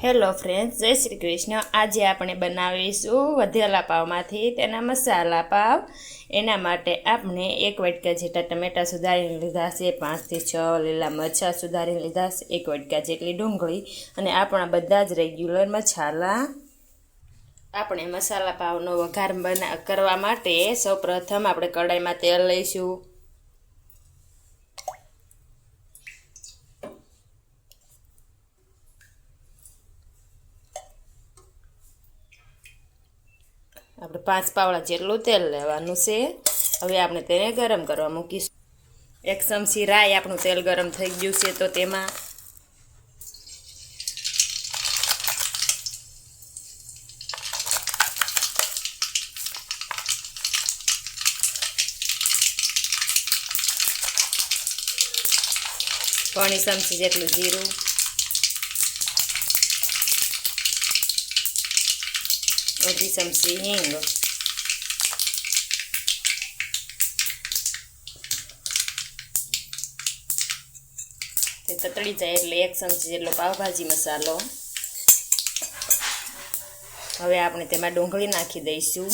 Hello friends, જય શ્રી કૃષ્ણ। આજે આપણે બનાવીશું વધેલા પાવમાંથી તેના મસાલા પાવ। એના માટે આપણે 1 વાટકા જેટલા ટમેટા સુધારીને લીધા છે, 5 થી 6 લીલા મરચાં સુધારીને લીધા છે, 1 વાટકા જેટલી ડુંગળી અને આપણા બધા જ રેગ્યુલર મસાલા। આપણે મસાલા પાવનો વઘાર કરવા માટે સૌપ્રથમ આપણે કઢાઈમાં તેલ લઈશું। આપણે 5 પાવડા જેટલું તેલ લેવાનું છે। હવે આપણે તેને ગરમ કરવા મૂકીશું। 1 ચમચી રાઈ આપણું તેલ ગરમ થઈ ગયું છે તો તેમાં પોણી ચમચી જેટલું જીરું, અડધી ચમચી હિંગ, તે તતડી જાય એટલે 1 ચમચી જેટલો પાવભાજી મસાલો। હવે આપણે તેમાં ડુંગળી નાખી દઈશું।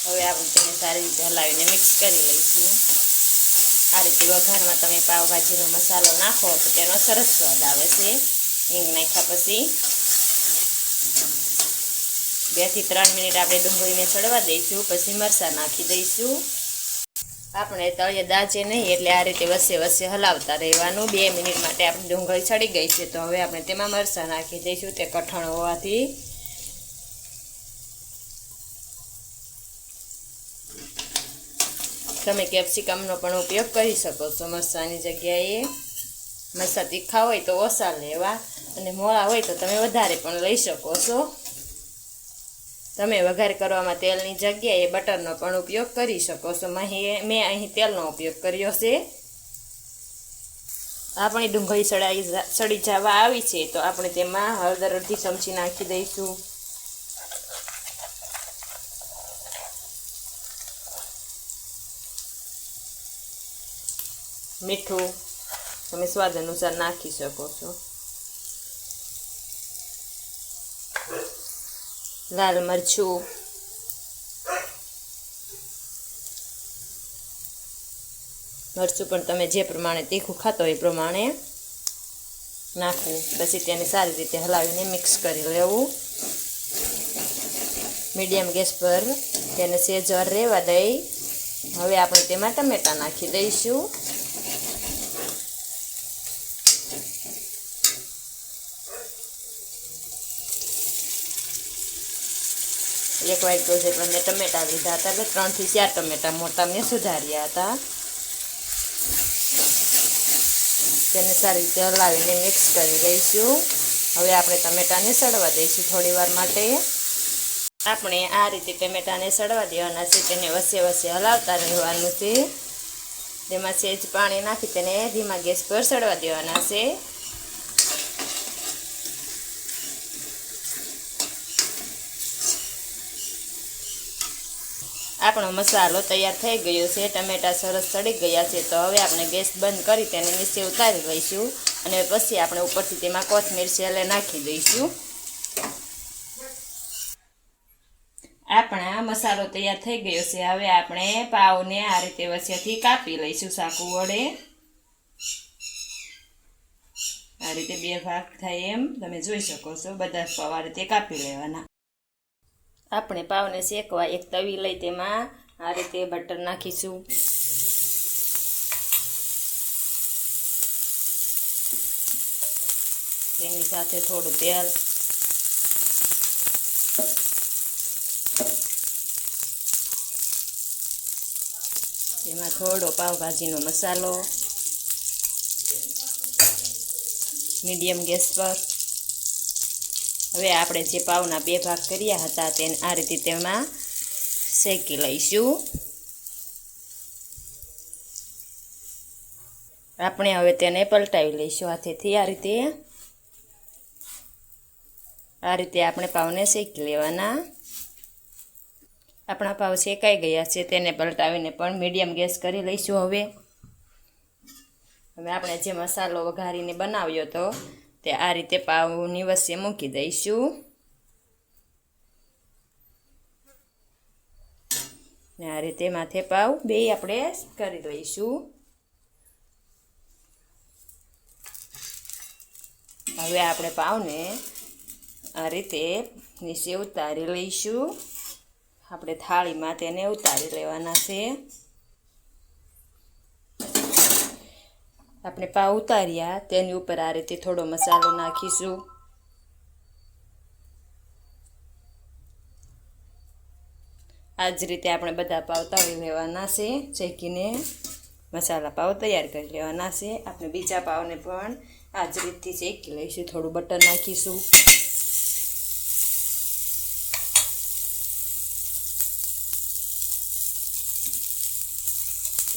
હવે આપણે તેને સારી રીતે હલાવીને મિક્સ કરી લઈશું। આ રીતે વઘારમાં તમે પાવભાજીનો મસાલો નાખો તો તેનો સરસ સ્વાદ આવે છે। હિંગ નાખ્યા પછી 2 થી 3 મિનિટ આપણે ડુંગળીને ચડવા દઈશું, પછી મરચાં નાખી દઈશું। આપણે તળિયે દાજે નહીં એટલે આ રીતે વચ્ચે વચ્ચે હલાવતા રહેવાનું। 2 મિનિટ માટે આપણી ડુંગળી ચડી ગઈ છે તો હવે આપણે તેમાં મરચાં નાખી દઈશું। તે કઠણ હોવાથી તમે કેપ્સિકમનો પણ ઉપયોગ કરી શકો છો મરચાંની જગ્યાએ। મરચાં તીખા હોય તો ઓછા લેવા અને મોળા હોય તો તમે વધારે પણ લઈ શકો છો। તમે વઘાર કરવામાં તેલની જગ્યાએ બટરનો પણ ઉપયોગ કરી શકો છો। મેં અહીં તેલનો ઉપયોગ કર્યો છે। આપણી ડુંગળી સડી જવા આવી છે તો આપણે તેમાં હળદર અડધી ચમચી નાખી દઈશું। મીઠું તમે સ્વાદ અનુસાર નાખી શકો છો। લાલ મરચું, પણ તમે જે પ્રમાણે તીખું ખાતો હોય એ પ્રમાણે નાખવું। પછી તેને સારી રીતે હલાવીને મિક્સ કરી લેવું। મીડિયમ ગેસ પર તેને સેજવાર રહેવા દઈ। હવે આપણે તેમાં ટમેટાં નાખી દઈશું। એક વાટકો જેટલા મેં ટમેટા લીધા હતા, એટલે 3 થી 4 ટમેટા મોટા મેં સુધાર્યા હતા। તેને સારી રીતે હલાવીને મિક્સ કરી લઈશું। હવે આપણે ટમેટાને સડવા દઈશું થોડી વાર માટે। આપણે આ રીતે ટમેટાને સડવા દેવાના છે। તેને વચ્ચે વચ્ચે હલાવતા રહેવાનું છે। તેમાં સહેજ પાણી નાખી તેને ધીમા ગેસ પર સડવા દેવાના છે। આપણો મસાલો તૈયાર થઈ ગયો છે। ટમેટા સરસ સડી ગયા છે તો હવે આપણે ગેસ બંધ કરી તેને નીચે ઉતારી લઈશું અને પછી આપણે ઉપરથી તેમાં કોથમીર છેલ્લે નાખી દઈશું। આપણા મસાલો તૈયાર થઈ ગયો છે। હવે આપણે પાવને આ રીતે વચ્ચેથી કાપી લઈશું ચાકુ વડે। આ રીતે 2 ભાગ થાય એમ તમે જોઈ શકો છો। બધા પાવ આ રીતે કાપી લેવાના। આપણે પાવને શેકવા એક તવી લઈ તેમાં આ રીતે બટર નાખીશું। તેની સાથે થોડું તેલ, તેમાં થોડો પાવભાજીનો મસાલો, મીડિયમ ગેસ પર। હવે આપણે જે પાવના 2 ભાગ કર્યા હતા તેને આ રીતે તેમાં શેકી લઈશું। આપણે હવે તેને પલટાવી લઈશું હાથેથી આ રીતે આપણે પાવને શેકી લેવાના। આપણા પાવ શેકાઈ ગયા છે, તેને પલટાવીને પણ મીડિયમ ગેસ કરી લઈશું। હવે આપણે જે મસાલો વઘારીને બનાવ્યો હતો તે આ રીતે પાવની વચ્ચે મૂકી દઈશું ને આ રીતે માથે પાવ બે આપણે કરી લઈશું। હવે આપણે પાવને આ રીતે નીચે ઉતારી લઈશું। આપણે થાળીમાં તેને ઉતારી લેવાના છે। આપણે પાવ ઉતાર્યા તેની ઉપર આ રીતે થોડો મસાલો નાખીશું। આ જ રીતે આપણે બધા પાવ તળી લેવાના છે, શેકીને મસાલા પાવ તૈયાર કરી લેવાના છે। આપણે બીજા પાવને પણ આ જ રીતથી શેકી લઈશું। થોડું બટર નાખીશું,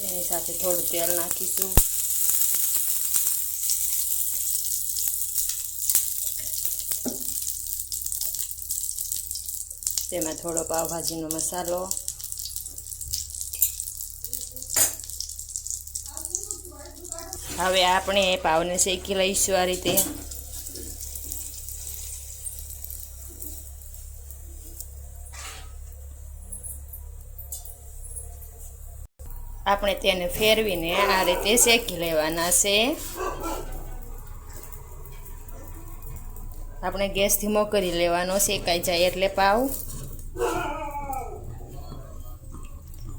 એની સાથે થોડું તેલ નાખીશું, તેમાં થોડો પાવભાજીનો મસાલો, હવે આપણે પાવને શેકી લઈશું આ રીતે। આપણે તેને ફેરવીને આ રીતે શેકી લેવાના છે। આપણે ગેસ ધીમો કરી લેવાનો, શેકાઈ જાય એટલે પાવ।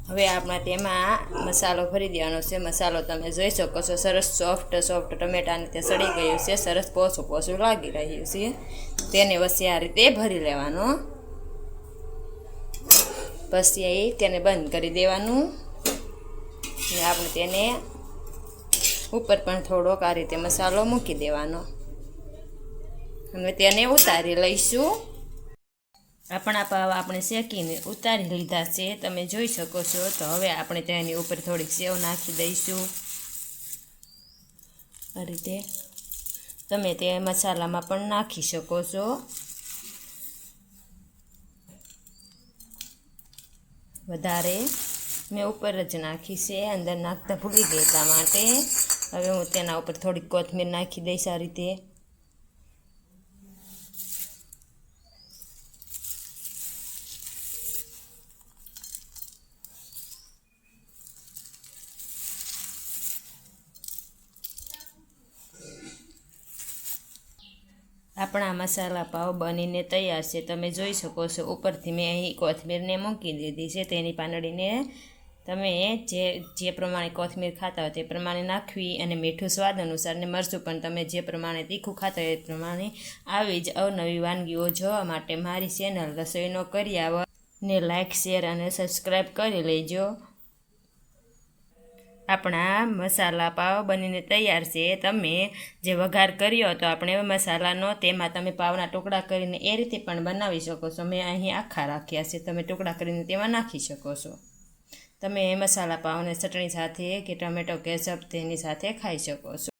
હવે આપણે તેમાં મસાલો ભરી દેવાનો છે। મસાલો તમે જોઈ શકો છો, સરસ સોફ્ટ ટમેટાને તે સડી ગયું છે, સરસ પોસું લાગી રહ્યું છે। તેને વચ્ચે આ રીતે ભરી લેવાનો, પછી તેને બંધ કરી દેવાનું ને આપણે તેને ઉપર પણ થોડોક આ રીતે મસાલો મૂકી દેવાનો અને તેને ઉતારી લઈશું। આપણા પાવ આપણે શેકીને ઉતારી લીધા છે, તમે જોઈ શકો છો। તો હવે આપણે તેની ઉપર થોડીક સેવ નાખી દઈશું આ રીતે। તમે તે મસાલામાં પણ નાખી શકો છો। વધારે મેં ઉપર જ નાખી છે, અંદર નાખતા ભૂલી ગઈ એટલા માટે। હવે હું તેના ઉપર થોડીક કોથમીર નાખી દઈશ આ રીતે। આપણા મસાલા પાવ બનીને તૈયાર છે, તમે જોઈ શકો છો। ઉપરથી મેં અહીં કોથમીરને મૂકી દીધી છે, તેની પાંદડીને તમે જે પ્રમાણે કોથમીર ખાતા હોય તે પ્રમાણે નાખવી અને મીઠું સ્વાદ અનુસાર ને મરચું પણ તમે જે પ્રમાણે તીખું ખાતા હોય એ પ્રમાણે। આવી જ અવનવી વાનગીઓ જોવા માટે મારી ચેનલ રસોઈનો કરિયાવર ને લાઇક, શેર અને સબસ્ક્રાઈબ કરી લેજો। આપણા મસાલા પાવ બનીને તૈયાર છે। તમે જે વઘાર કર્યો હતો આપણે મસાલાનો, તેમાં તમે પાવના ટુકડા કરીને એ રીતે પણ બનાવી શકો છો। મેં અહીં આખા રાખ્યા છે, તમે ટુકડા કરીને તેમાં નાખી શકો છો। તમે મસાલા પાવને ચટણી સાથે કે ટમેટો કેચઅપ તેની સાથે ખાઈ શકો છો।